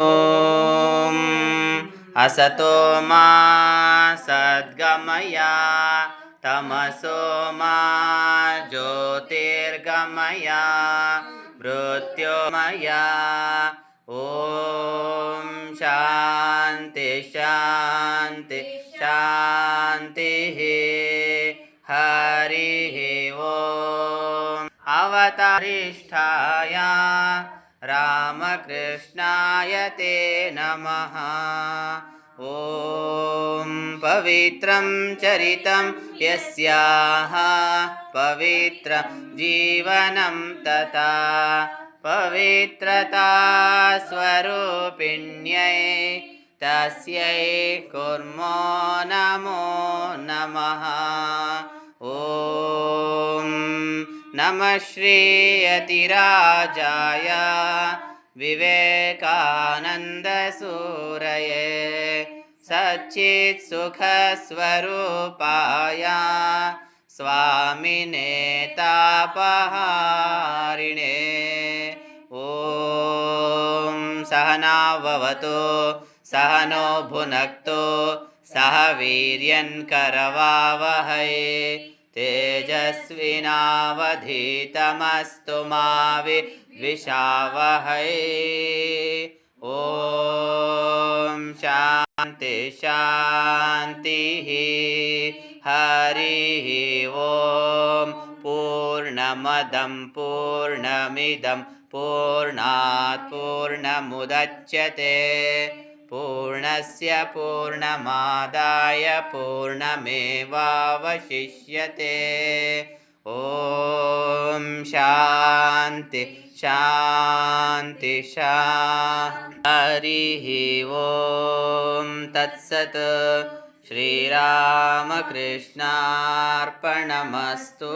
ॐ असतो मा सद्गमय तमसो मा ज्योतिर्गमय मृत्योर्गमय ॐ शान्ति शान्ति शान्तिः हरिः ॐ अवतारिष्ठाय रामकृष्णाय ते नमः। ॐ पवित्रं चरितं यस्याः पवित्रं जीवनं तथा पवित्रता स्वरूपिण्यै तस्यै कुर्मो नमो नमः। ॐ नमः श्रीयतिराजाय विवेकानन्दसूरये सच्चित्सुखस्वरूपाय स्वामिने तापहारिणे ॐ सहना भवतु सहनो भुनक्तु सह वीर्यङ्करवावहै तेजस्विनावधीतमस्तु मा विद्विषावहै। ॐ शान्ति शान्तिः हरिः ॐ पूर्णमदं पूर्णमिदं पूर्णात् पूर्णमुदच्यते पूर्णस्य पूर्णमादाय पूर्णमेवावशिष्यते। ॐ शान्ति शान्ति हरिः ॐ तत्सत् श्रीरामकृष्णार्पणमस्तु।